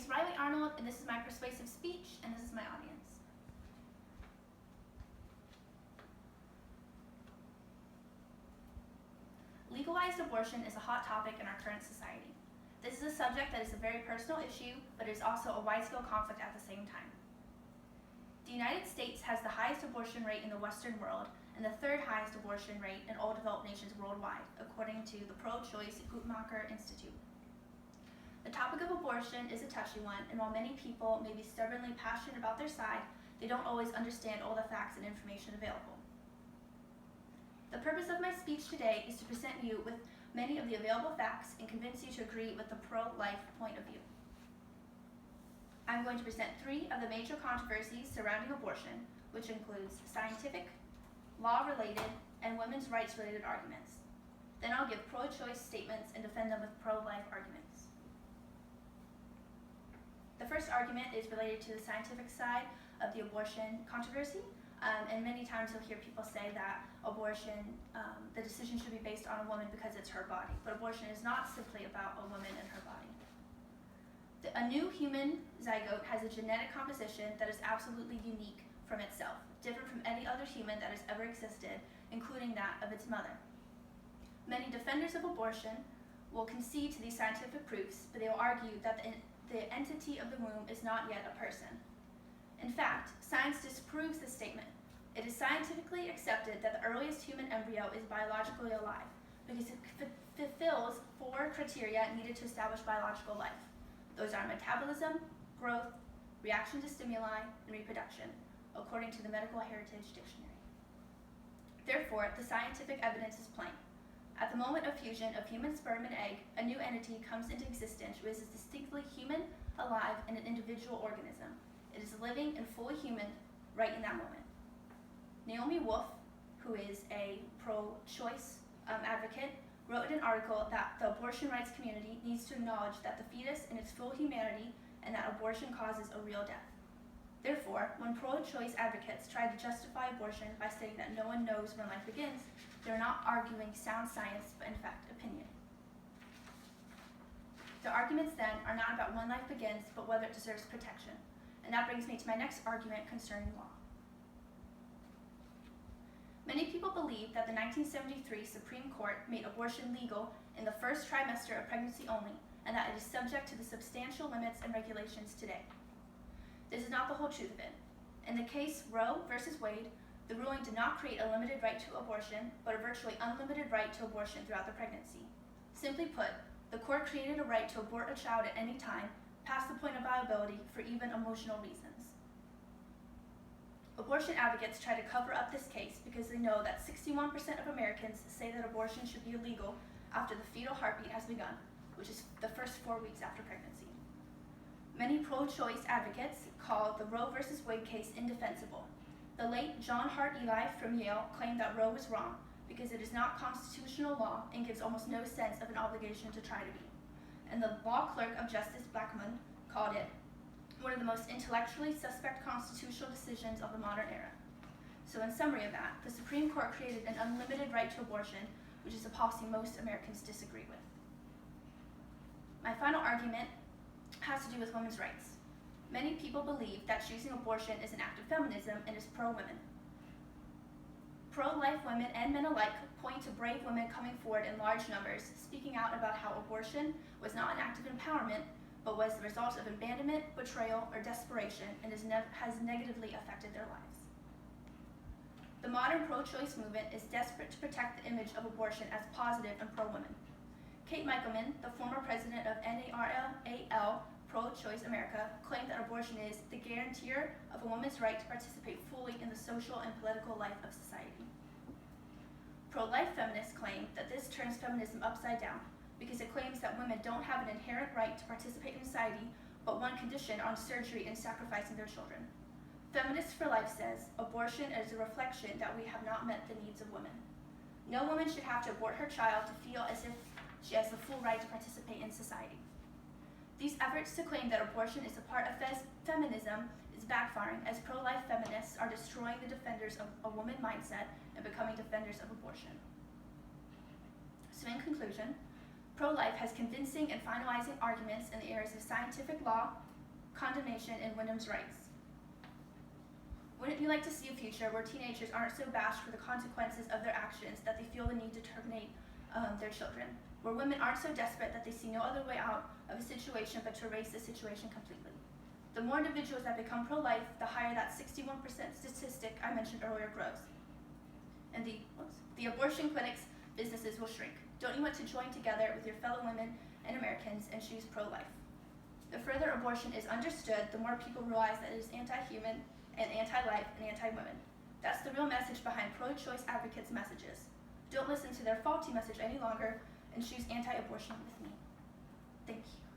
is Riley Arnold, and this is my persuasive speech, and this is my audience. Legalized abortion is a hot topic in our current society. This is a subject that is a very personal issue, but is also a wide-scale conflict at the same time. The United States has the highest abortion rate in the Western world and the third highest abortion rate in all developed nations worldwide, according to the Pro-Choice Guttmacher Institute. The topic of abortion is a touchy one, and while many people may be stubbornly passionate about their side, they don't always understand all the facts and information available. The purpose of my speech today is to present you with many of the available facts and convince you to agree with the pro-life point of view. I'm going to present 3 of the major controversies surrounding abortion, which includes scientific, law-related, and women's rights-related arguments. Then I'll give pro-choice statements and defend them with pro-life arguments. The first argument is related to the scientific side of the abortion controversy, and many times you'll hear people say that abortion, the decision should be based on a woman because it's her body, but abortion is not simply about a woman and her body. A new human zygote has a genetic composition that is absolutely unique from itself, different from any other human that has ever existed, including that of its mother. Many defenders of abortion will concede to these scientific proofs, but they will argue that the entity of the womb is not yet a person. In fact, science disproves this statement. It is scientifically accepted that the earliest human embryo is biologically alive because it fulfills 4 criteria needed to establish biological life. Those are metabolism, growth, reaction to stimuli, and reproduction, according to the Medical Heritage Dictionary. Therefore, the scientific evidence is plain. At the moment of fusion of human sperm and egg, a new entity comes into existence which is distinctly human, alive, and an individual organism. It is living and fully human right in that moment. Naomi Wolf, who is a pro-choice advocate, wrote in an article that the abortion rights community needs to acknowledge that the fetus in its full humanity and that abortion causes a real death. Therefore, when pro-choice advocates try to justify abortion by saying that no one knows when life begins, they're not arguing sound science, but in fact opinion. The arguments then are not about when life begins, but whether it deserves protection. And that brings me to my next argument concerning law. Many people believe that the 1973 Supreme Court made abortion legal in the first trimester of pregnancy only, and that it is subject to the substantial limits and regulations today. This is not the whole truth of it. In the case Roe v. Wade, the ruling did not create a limited right to abortion, but a virtually unlimited right to abortion throughout the pregnancy. Simply put, the court created a right to abort a child at any time, past the point of viability, for even emotional reasons. Abortion advocates try to cover up this case because they know that 61% of Americans say that abortion should be illegal after the fetal heartbeat has begun, which is the first 4 weeks after pregnancy. Many pro-choice advocates call the Roe v. Wade case indefensible. The late John Hart Ely from Yale claimed that Roe was wrong because it is not constitutional law and gives almost no sense of an obligation to try to be. And the law clerk of Justice Blackmun called it one of the most intellectually suspect constitutional decisions of the modern era. So in summary of that, the Supreme Court created an unlimited right to abortion, which is a policy most Americans disagree with. My final argument has to do with women's rights. Many people believe that choosing abortion is an act of feminism and is pro-women. Pro-life women and men alike point to brave women coming forward in large numbers, speaking out about how abortion was not an act of empowerment, but was the result of abandonment, betrayal, or desperation, and has negatively affected their lives. The modern pro-choice movement is desperate to protect the image of abortion as positive and pro-women. Kate Michelman, the former president of NARAL, Pro-Choice America, claimed that abortion is the guarantor of a woman's right to participate fully in the social and political life of society. Pro-life feminists claim that this turns feminism upside down, because it claims that women don't have an inherent right to participate in society, but one condition on surgery and sacrificing their children. Feminists for Life says abortion is a reflection that we have not met the needs of women. No woman should have to abort her child to feel as if she has the full right to participate in society. These efforts to claim that abortion is a part of feminism is backfiring, as pro-life feminists are destroying the defenders of a woman mindset and becoming defenders of abortion. So in conclusion, pro-life has convincing and finalizing arguments in the areas of scientific law, condemnation in women's rights. Wouldn't you like to see a future where teenagers aren't so bashed for the consequences of their actions that they feel the need to terminate their children? Where women aren't so desperate that they see no other way out of a situation but to erase the situation completely? The more individuals that become pro-life, the higher that 61% statistic I mentioned earlier grows. And the abortion clinics businesses will shrink. Don't you want to join together with your fellow women and Americans and choose pro-life? The further abortion is understood, the more people realize that it is anti-human and anti-life and anti-women. That's the real message behind pro-choice advocates' messages. Don't listen to their faulty message any longer and choose anti-abortion with me. Thank you.